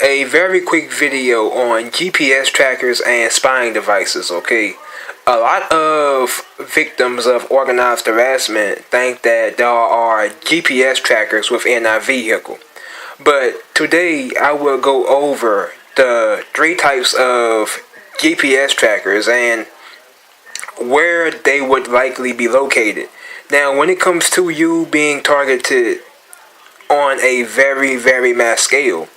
A very quick video on GPS trackers and spying devices, okay? A lot of victims of organized harassment think that there are GPS trackers within our vehicle. But today I will go over the three types of GPS trackers and where they would likely be located. Now, when it comes to you being targeted on a very mass scale,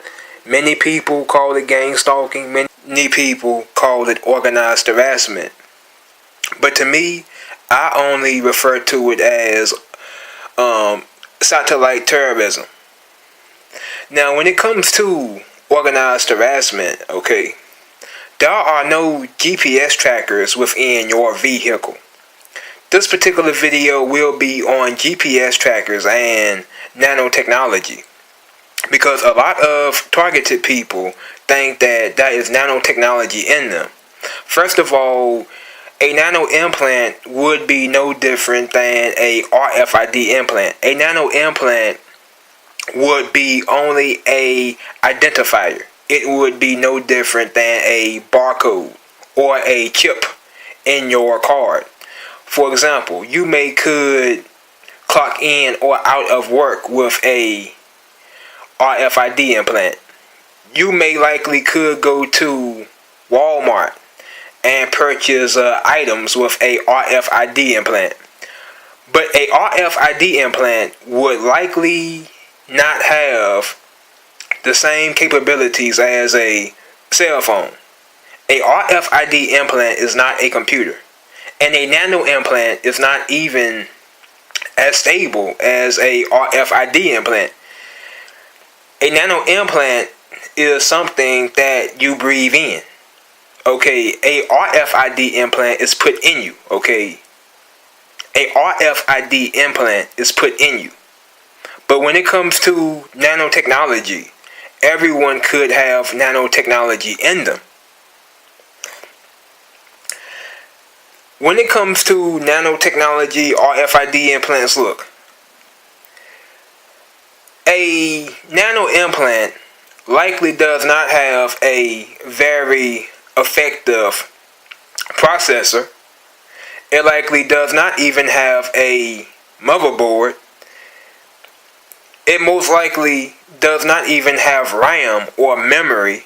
many people call it gang stalking, many people call it organized harassment. But to me, I only refer to it as satellite terrorism. Now, when it comes to organized harassment, okay, there are no GPS trackers within your vehicle. This particular video will be on GPS trackers and nanotechnology, because a lot of targeted people think that there is nanotechnology in them. First of all, a nano implant would be no different than a RFID implant. A nano implant would be only a identifier. It would be no different than a barcode or a chip in your card. For example, you could clock in or out of work with a RFID implant. You may likely could go to Walmart and purchase items with a RFID implant. But a RFID implant would likely not have the same capabilities as a cell phone. A RFID implant is not a computer. And a nano implant is not even as stable as a RFID implant. A nano implant is something that you breathe in. Okay, a RFID implant is put in you. Okay, a RFID implant is put in you. But when it comes to nanotechnology, everyone could have nanotechnology in them. When it comes to nanotechnology, RFID implants, look. A nano implant likely does not have a very effective processor. It likely does not even have a motherboard. It most likely does not even have RAM or memory,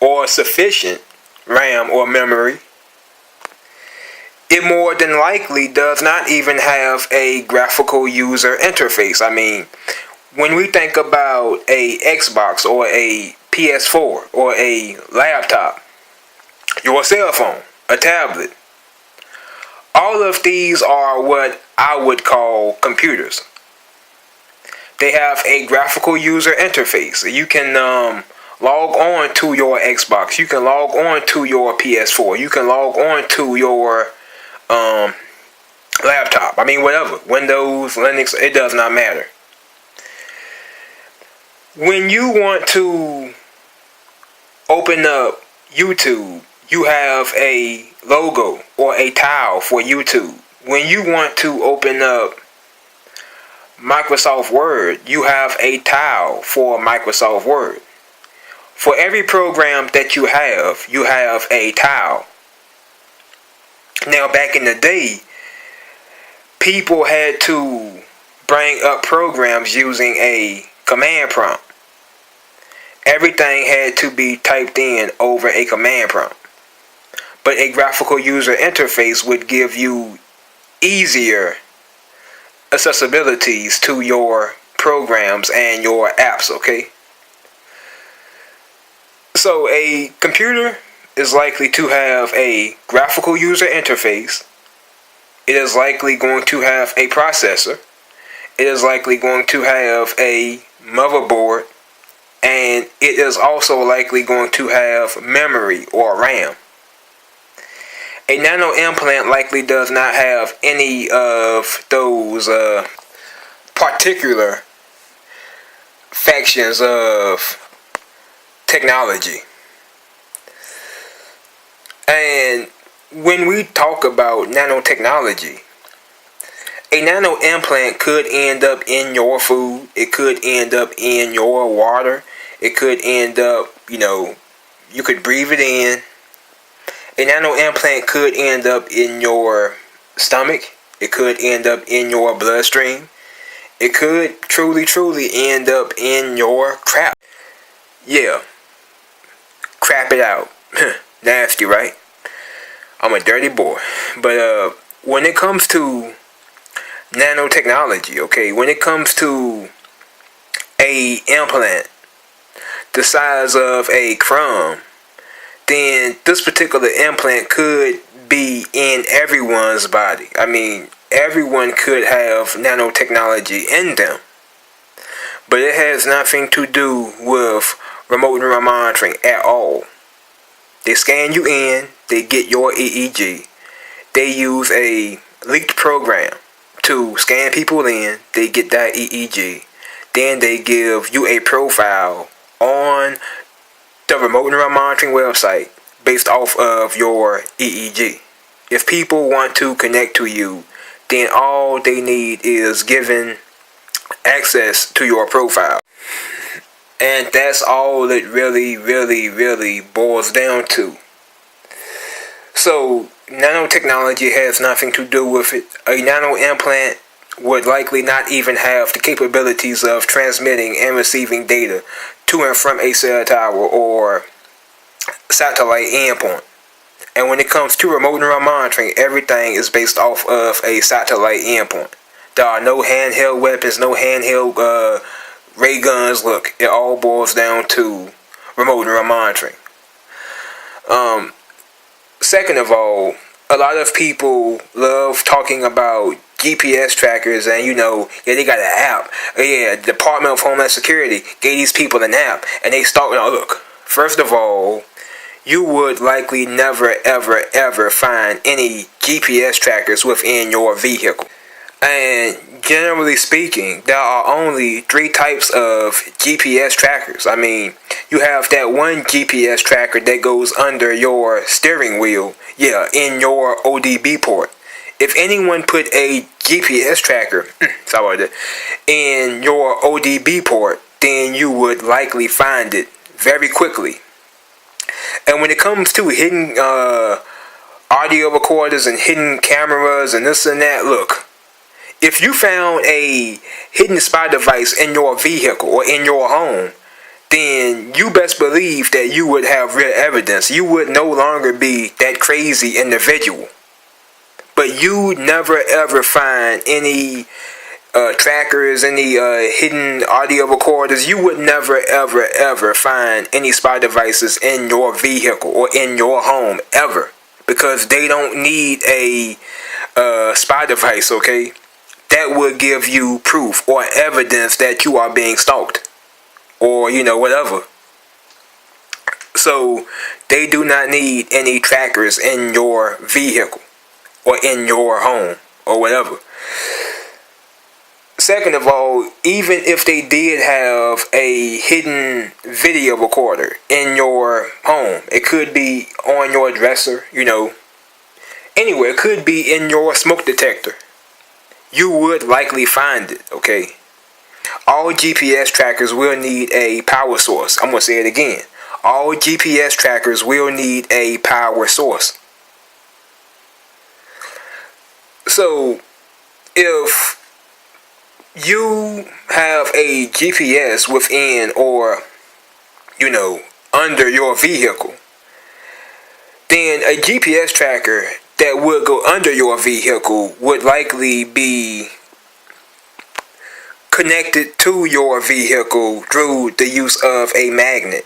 or sufficient RAM or memory. It more than likely does not even have a graphical user interface. I mean, when we think about a Xbox or a PS4 or a laptop, your cell phone, a tablet, all of these are what I would call computers. They have a graphical user interface. You can log on to your Xbox. You can log on to your PS4. You can log on to your laptop. I mean, whatever. Windows, Linux, it does not matter. When you want to open up YouTube, you have a logo or a tile for YouTube. When you want to open up Microsoft Word, you have a tile for Microsoft Word. For every program that you have a tile. Now, back in the day, people had to bring up programs using a command prompt. Everything had to be typed in over a command prompt. But a graphical user interface would give you easier accessibilities to your programs and your apps, okay? So a computer is likely to have a graphical user interface. It is likely going to have a processor. It is likely going to have a motherboard. And it is also likely going to have memory or RAM. A nano implant likely does not have any of those particular factions of technology. And when we talk about nanotechnology, a nano implant could end up in your food. It could end up in your water. It could end up, you could breathe it in. A nano implant could end up in your stomach. It could end up in your bloodstream. It could truly end up in your crap. Yeah, crap it out. Nasty, right? I'm a dirty boy. But when it comes to nanotechnology, okay, when it comes to a implant the size of a crumb, then this particular implant could be in everyone's body. I mean, everyone could have nanotechnology in them. But it has nothing to do with remote neural monitoring at all. They scan you in, they get your EEG. They use a leaked program to scan people in, they get that EEG. Then they give you a profile on the remote neural monitoring website based off of your EEG. If people want to connect to you, then all they need is given access to your profile. And that's all it really boils down to. So, nanotechnology has nothing to do with it. A nano implant would likely not even have the capabilities of transmitting and receiving data to and from a cell tower or satellite endpoint. And when it comes to remote neural monitoring, everything is based off of a satellite endpoint. There are no handheld weapons, no handheld ray guns. Look, it all boils down to remote neural monitoring. Second of all, a lot of people love talking about GPS trackers and, they got an app. Yeah, the Department of Homeland Security gave these people an app and they start, look, first of all, you would likely never ever find any GPS trackers within your vehicle. And generally speaking, there are only 3 types of GPS trackers. I mean, you have that one GPS tracker that goes under your steering wheel, in your ODB port. If anyone put a GPS tracker, in your ODB port, then you would likely find it very quickly. And when it comes to hidden audio recorders and hidden cameras and this and that, look, if you found a hidden spy device in your vehicle or in your home, then you best believe that you would have real evidence. You would no longer be that crazy individual. But you never ever find any trackers, any hidden audio recorders. You would never ever find any spy devices in your vehicle or in your home ever, because they don't need a spy device, okay? That would give you proof or evidence that you are being stalked or whatever. So they do not need any trackers in your vehicle or in your home or whatever. Second of all, even if they did have a hidden video recorder in your home, it could be on your dresser, anywhere. It could be in your smoke detector. You would likely find it, okay? All GPS trackers will need a power source. I'm going to say it again. All GPS trackers will need a power source. So, if you have a GPS within or, under your vehicle, then a GPS tracker that would go under your vehicle would likely be connected to your vehicle through the use of a magnet.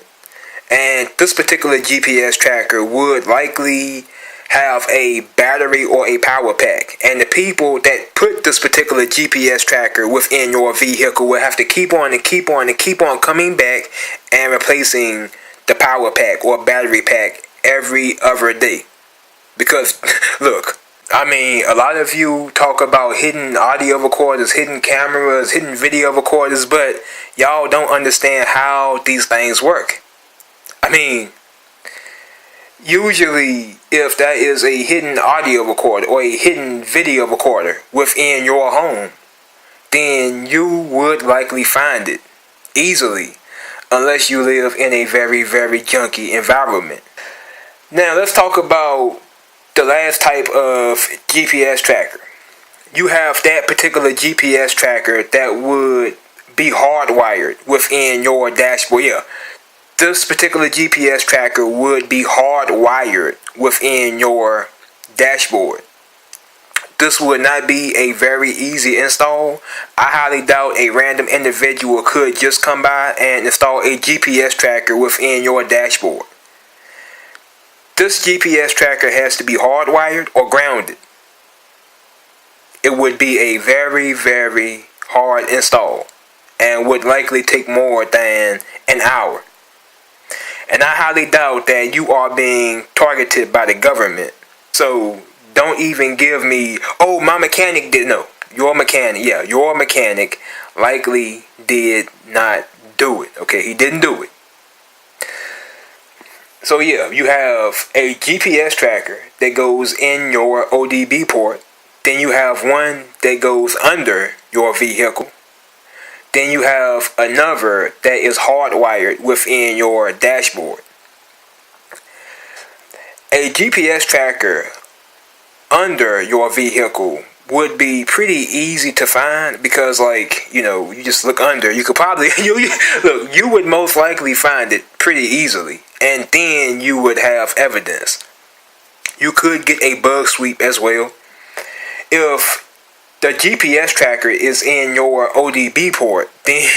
And this particular GPS tracker would likely have a battery or a power pack. And the people that put this particular GPS tracker within your vehicle will have to keep on coming back and replacing the power pack or battery pack every other day. Because, look, a lot of you talk about hidden audio recorders, hidden cameras, hidden video recorders, but y'all don't understand how these things work. Usually, if there is a hidden audio recorder or a hidden video recorder within your home, then you would likely find it easily. unless you live in a very, very junky environment. Now let's talk about the last type of GPS tracker. You have that particular GPS tracker that would be hardwired within your dashboard. Yeah, this particular GPS tracker would be hardwired within your dashboard. This would not be a very easy install. I highly doubt a random individual could just come by and install a GPS tracker within your dashboard. This GPS tracker has to be hardwired or grounded. It would be a very, very hard install and would likely take more than an hour. And I highly doubt that you are being targeted by the government. So don't even give me, oh, my mechanic did. No, your mechanic likely did not do it. Okay, he didn't do it. So yeah, you have a GPS tracker that goes in your ODB port. Then you have one that goes under your vehicle. Then you have another that is hardwired within your dashboard. A GPS tracker under your vehicle would be pretty easy to find because, you just look under. You could probably, you would most likely find it pretty easily. And then you would have evidence. You could get a bug sweep as well. If the GPS tracker is in your ODB port, then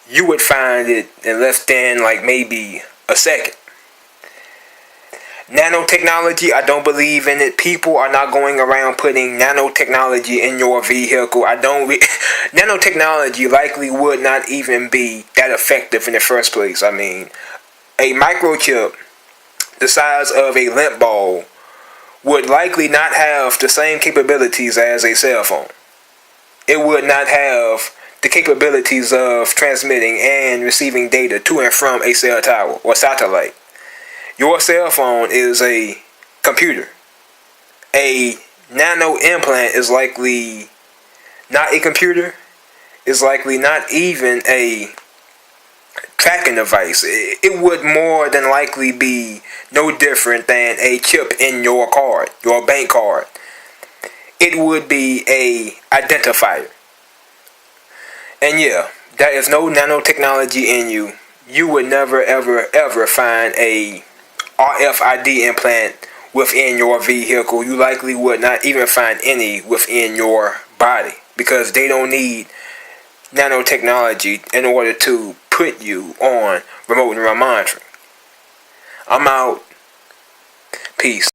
you would find it in less than maybe a second. Nanotechnology, I don't believe in it. People are not going around putting nanotechnology in your vehicle. Nanotechnology likely would not even be that effective in the first place. I mean, a microchip the size of a lint ball would likely not have the same capabilities as a cell phone. It would not have the capabilities of transmitting and receiving data to and from a cell tower or satellite. Your cell phone is a computer. A nano implant is likely not a computer. It's likely not even a tracking device. It would more than likely be no different than a chip in your card, your bank card. It would be a identifier. And yeah, there is no nanotechnology in you. You would never, ever, ever find a RFID implant within your vehicle. You likely would not even find any within your body because they don't need nanotechnology in order to put you on remote neural monitoring. I'm out. Peace.